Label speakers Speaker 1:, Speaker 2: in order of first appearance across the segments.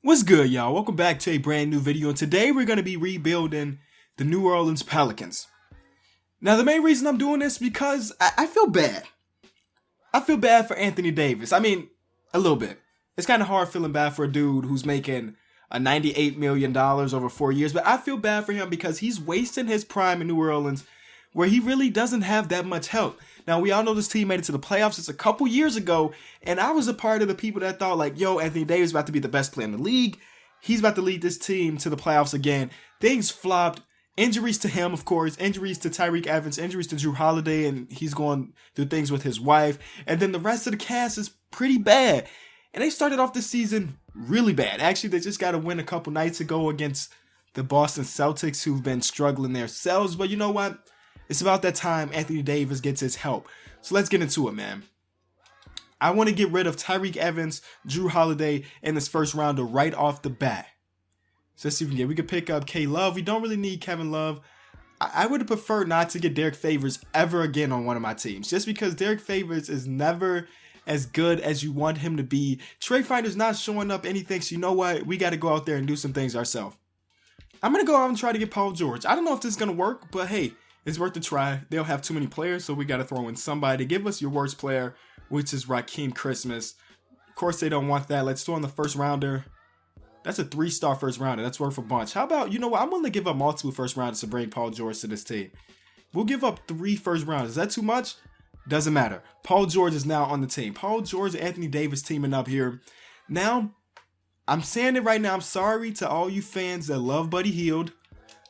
Speaker 1: What's good, y'all? Welcome back to a brand new video, and today we're going to be rebuilding the New Orleans Pelicans. Now, the main reason I'm doing this is because I feel bad. I feel bad for Anthony Davis. I mean, a little bit. It's kind of hard feeling bad for a dude who's making a $98 million over 4 years, but I feel bad for him because he's wasting his prime in New Orleans where he really doesn't have that much help. Now, we all know this team made it to the playoffs just a couple years ago, and I was a part of the people that thought, like, yo, Anthony Davis is about to be the best player in the league. He's about to lead this team to the playoffs again. Things flopped. Injuries to him, of course. Injuries to Tyreke Evans. Injuries to Drew Holiday, and he's going through things with his wife. And then the rest of the cast is pretty bad. And they started off this season really bad. Actually, they just got to win a couple nights ago against the Boston Celtics, who've been struggling themselves. But you know what? It's about that time Anthony Davis gets his help. So let's get into it, man. I want to get rid of Tyreke Evans, Drew Holiday, in this first rounder right off the bat. So let's see if we can get. We could pick up K Love. We don't really need Kevin Love. I would have preferred not to get Derek Favors ever again on one of my teams, just because Derek Favors is never as good as you want him to be. Trade Finder's not showing up anything, so you know what? We got to go out there and do some things ourselves. I'm going to go out and try to get Paul George. I don't know if this is going to work, but hey, it's worth a try. They'll have too many players, so we got to throw in somebody. Give us your worst player, which is Raheem Christmas. Of course, they don't want that. Let's throw in the first rounder. That's a 3-star first rounder. That's worth a bunch. How about, you know what? I'm willing to give up multiple first rounders to bring Paul George to this team. We'll give up 3 first rounders. Is that too much? Doesn't matter. Paul George is now on the team. Paul George and Anthony Davis teaming up here. Now, I'm saying it right now. I'm sorry to all you fans that love Buddy Hield,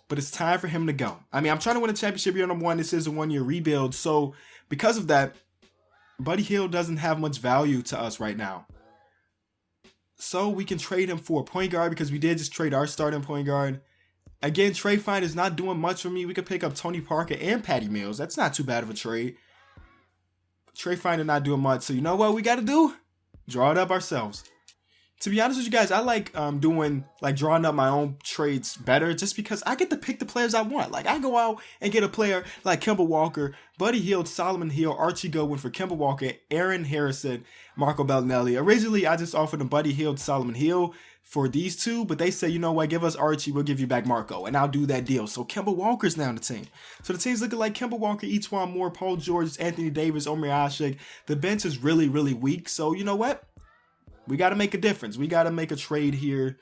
Speaker 1: but it's time for him to go. I mean, I'm trying to win a championship year number 1. This is a 1-year rebuild. So because of that, Buddy Hield doesn't have much value to us right now. So we can trade him for a point guard because we did just trade our starting point guard. Again, Trade Finder is not doing much for me. We could pick up Tony Parker and Patty Mills. That's not too bad of a trade. Trade Finder not doing much. So you know what we got to do? Draw it up ourselves. To be honest with you guys, I like drawing up my own trades better just because I get to pick the players I want. Like, I go out and get a player like Kemba Walker, Buddy Hield, Solomon Hill, Archie Goodwin for Kemba Walker, Aaron Harrison, Marco Bellinelli. Originally, I just offered them Buddy Hield, Solomon Hill for these two, but they say, you know what, give us Archie, we'll give you back Marco, and I'll do that deal. So Kemba Walker's now on the team. So the team's looking like Kemba Walker, Etuan Moore, Paul George, Anthony Davis, Omer Ashik. The bench is really, really weak. So you know what? We got to make a difference. We got to make a trade here.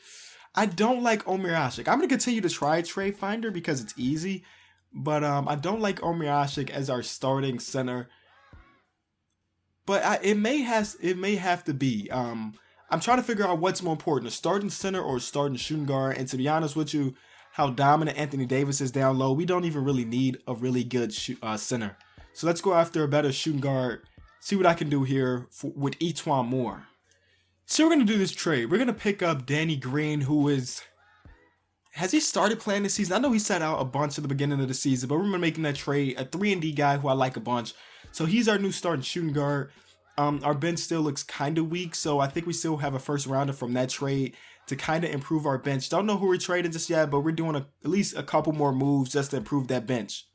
Speaker 1: I don't like Omer Ashik. I'm going to continue to try Trade Finder because it's easy. But I don't like Omer Ashik as our starting center. But it may have to be. I'm trying to figure out what's more important, a starting center or a starting shooting guard. And to be honest with you, how dominant Anthony Davis is down low, we don't even really need a really good center. So let's go after a better shooting guard. See what I can do here with Etuan Moore. So we're going to do this trade. We're going to pick up Danny Green, has he started playing this season? I know he sat out a bunch at the beginning of the season, but we're making that trade. A 3-and-D guy who I like a bunch. So he's our new starting shooting guard. Our bench still looks kind of weak, so I think we still have a first rounder from that trade to kind of improve our bench. Don't know who we're trading just yet, but we're doing at least a couple more moves just to improve that bench.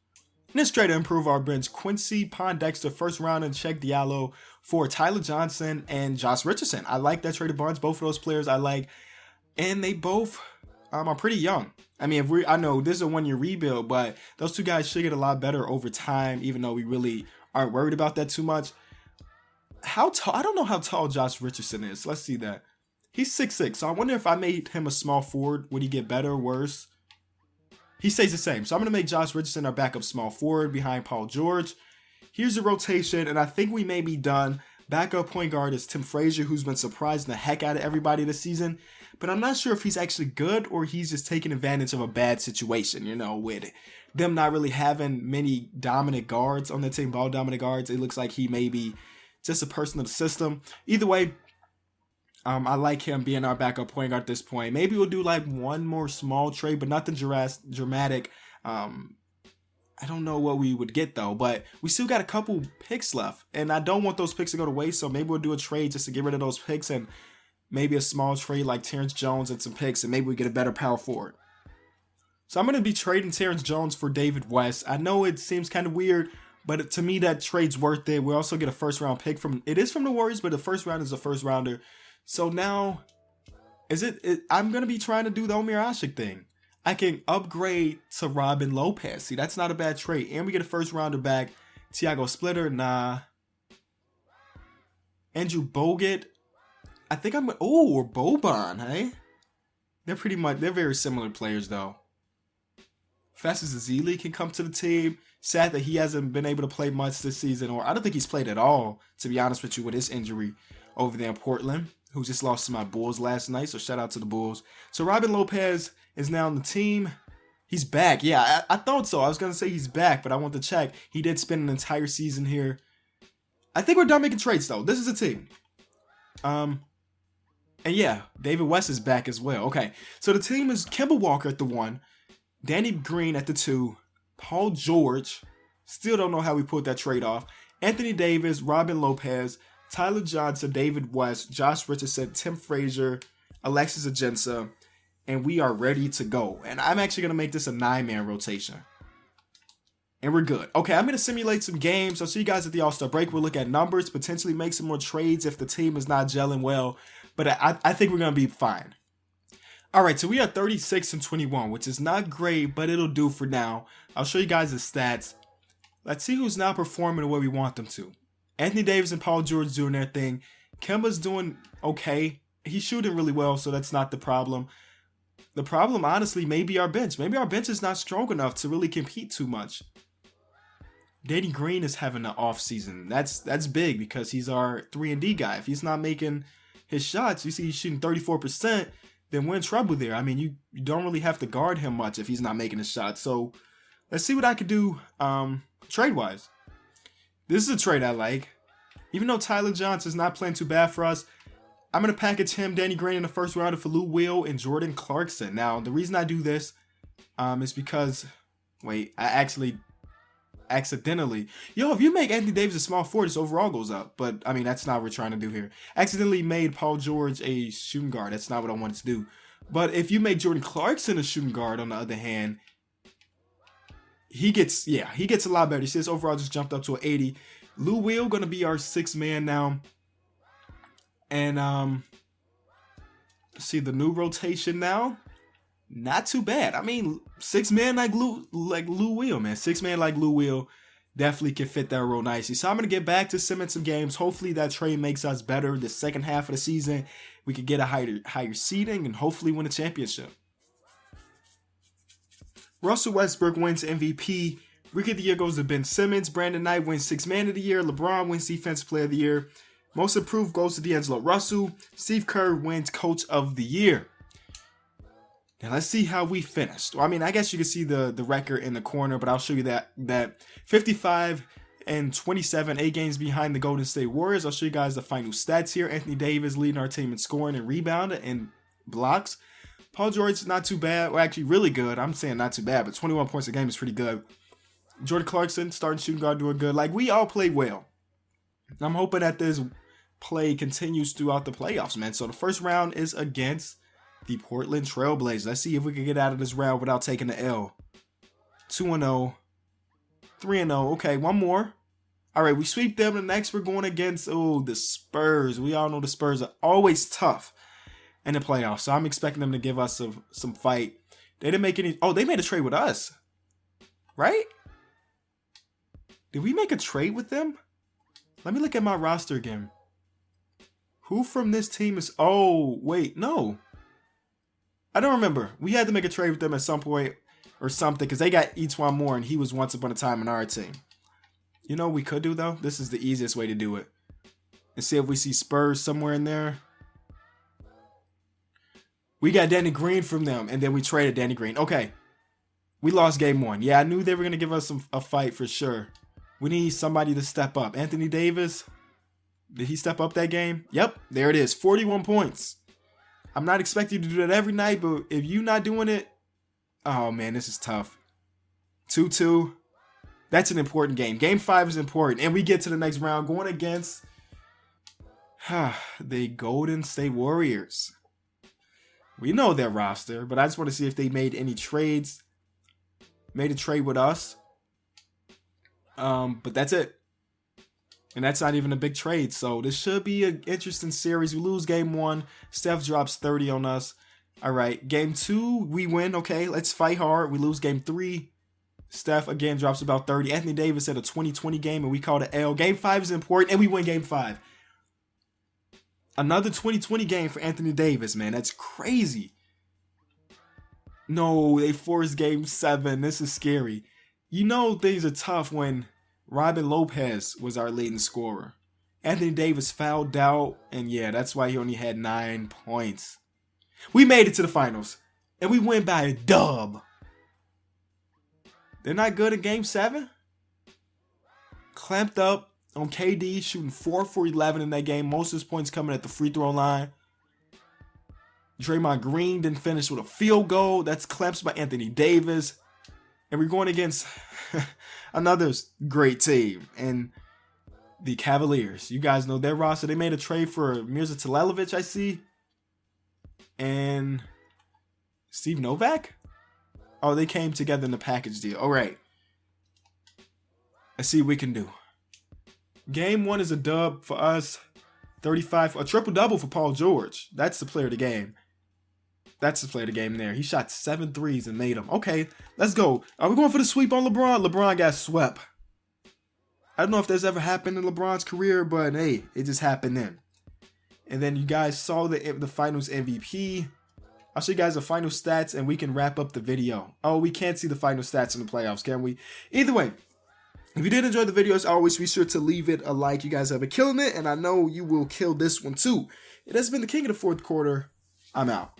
Speaker 1: This trade to improve our bench, Quincy Pondexter, first round, and Check Diallo for Tyler Johnson and Josh Richardson. I like that trade of bunch. Both of those players I like. And they both are pretty young. I mean, I know this is a 1-year rebuild, but those two guys should get a lot better over time, even though we really aren't worried about that too much. How tall? I don't know how tall Josh Richardson is. Let's see that. He's 6'6", so I wonder if I made him a small forward, would he get better or worse? He stays the same. So I'm going to make Josh Richardson our backup small forward behind Paul George. Here's the rotation, and I think we may be done. Backup point guard is Tim Frazier, who's been surprising the heck out of everybody this season. But I'm not sure if he's actually good or he's just taking advantage of a bad situation, with them not really having many dominant guards on the team, ball dominant guards. It looks like he may be just a person of the system. Either way, I like him being our backup point guard at this point. Maybe we'll do like one more small trade, but nothing dramatic. I don't know what we would get though, but we still got a couple picks left, and I don't want those picks to go to waste. So maybe we'll do a trade just to get rid of those picks, and maybe a small trade like Terrence Jones and some picks, and maybe we get a better power forward. So I'm going to be trading Terrence Jones for David West. I know it seems kind of weird, but to me that trade's worth it. We also get a first round pick it is from the Warriors, but the first round is a first rounder. So now I'm going to be trying to do the Omer Ashik thing. I can upgrade to Robin Lopez. See, that's not a bad trade. And we get a first rounder back. Tiago Splitter, nah. Andrew Bogut. I think I'm, or Boban, hey? They're very similar players, though. Festus Ezeli can come to the team. Sad that he hasn't been able to play much this season, or I don't think he's played at all, to be honest with you, with his injury over there in Portland, who just lost to my Bulls last night, so shout out to the Bulls. So Robin Lopez is now on the team. He's back. Yeah, I thought so. I was going to say he's back, but I want to check. He did spend an entire season here. I think we're done making trades, though. This is a team. And yeah, David West is back as well. Okay, so the team is Kemba Walker at the 1, Danny Green at the 2, Paul George, still don't know how we pulled that trade off, Anthony Davis, Robin Lopez, Tyler Johnson, David West, Josh Richardson, Tim Frazier, Alexis Agensa, and we are ready to go. And I'm actually going to make this a 9-man rotation. And we're good. Okay, I'm going to simulate some games. I'll see you guys at the All-Star break. We'll look at numbers, potentially make some more trades if the team is not gelling well. But I think we're going to be fine. All right, so we are 36-21, which is not great, but it'll do for now. I'll show you guys the stats. Let's see who's now performing the way we want them to. Anthony Davis and Paul George doing their thing. Kemba's doing okay. He's shooting really well, so that's not the problem. The problem, honestly, may be our bench. Maybe our bench is not strong enough to really compete too much. Danny Green is having an off season. That's big because he's our 3-and-D guy. If he's not making his shots, you see he's shooting 34%, then we're in trouble there. I mean, you don't really have to guard him much if he's not making his shots. So let's see what I could do trade-wise. This is a trade I like. Even though Tyler Johnson's not playing too bad for us, I'm going to package him, Danny Green, in the first round for Lou Will and Jordan Clarkson. Now, the reason I do this is because, I actually accidentally, if you make Anthony Davis a small forward, his overall goes up. But, I mean, that's not what we're trying to do here. Accidentally made Paul George a shooting guard. That's not what I wanted to do. But if you make Jordan Clarkson a shooting guard, on the other hand, he gets a lot better. You see his overall just jumped up to an 80. Lou Will going to be our 6th man now. And, see the new rotation now. Not too bad. I mean, 6 man like Lou Will, man. 6 man like Lou Will definitely can fit that role nicely. So I'm going to get back to simming some games. Hopefully that trade makes us better the second half of the season. We could get a higher seeding and hopefully win a championship. Russell Westbrook wins MVP. Rookie of the Year goes to Ben Simmons. Brandon Knight wins 6th Man of the Year. LeBron wins Defensive Player of the Year. Most Improved goes to D'Angelo Russell. Steve Kerr wins Coach of the Year. Now let's see how we finished. Well, I mean, I guess you can see the record in the corner, but I'll show you that 55-27, 8 games behind the Golden State Warriors. I'll show you guys the final stats here. Anthony Davis leading our team in scoring and rebounding and blocks. Paul George, not too bad. Well, actually, really good. I'm saying not too bad, but 21 points a game is pretty good. Jordan Clarkson, starting shooting guard, doing good. Like, we all played well. I'm hoping that this play continues throughout the playoffs, man. So the first round is against the Portland Trail Blazers. Let's see if we can get out of this round without taking the L. 2-0. 3-0. Okay, one more. All right, we sweep them. The next we're going against, the Spurs. We all know the Spurs are always tough in the playoffs. So I'm expecting them to give us some fight. They didn't make any. Oh, they made a trade with us. Right? Did we make a trade with them? Let me look at my roster again. Who from this team is... Oh, wait, no. I don't remember. We had to make a trade with them at some point or something because they got Etuan Moore and he was once upon a time on our team. You know what we could do, though? This is the easiest way to do it. And see if we see Spurs somewhere in there. We got Danny Green from them, and then we traded Danny Green. Okay. We lost game 1. Yeah, I knew they were going to give us a fight for sure. We need somebody to step up. Anthony Davis, did he step up that game? Yep, there it is. 41 points. I'm not expecting you to do that every night, but if you're not doing it, oh man, this is tough. 2-2. That's an important game. Game 5 is important. And we get to the next round going against the Golden State Warriors. We know their roster, but I just want to see if they made any trades. Made a trade with us. But that's it. And that's not even a big trade. So this should be an interesting series. We lose game 1. Steph drops 30 on us. All right. Game 2, we win. Okay, let's fight hard. We lose game 3. Steph again drops about 30. Anthony Davis had a 20-20 game and we called it L. Game 5 is important and we win game 5. Another 20-20 game for Anthony Davis, man. That's crazy. No, they forced game 7. This is scary. You know things are tough when Robin Lopez was our leading scorer. Anthony Davis fouled out, and yeah, that's why he only had 9 points. We made it to the finals, and we win by a dub. They're not good at game 7? Clamped up on KD, shooting 4 for 11 in that game. Most of his points coming at the free throw line. Draymond Green didn't finish with a field goal. That's clamps by Anthony Davis. And we're going against another great team. And the Cavaliers. You guys know their roster. They made a trade for Mirza Telelovich, I see. And Steve Novak? Oh, they came together in the package deal. All right. Let's see what we can do. Game 1 is a dub for us. 35. A triple-double for Paul George. That's the player of the game. That's the player of the game there. He shot 7 threes and made them. Okay, let's go. Are we going for the sweep on LeBron? LeBron got swept. I don't know if this ever happened in LeBron's career, but hey, it just happened then. And then you guys saw the finals MVP. I'll show you guys the final stats and we can wrap up the video. Oh, we can't see the final stats in the playoffs, can we? Either way, if you did enjoy the video, as always, be sure to leave it a like. You guys have been killing it, and I know you will kill this one too. It has been the King of the Fourth Quarter. I'm out.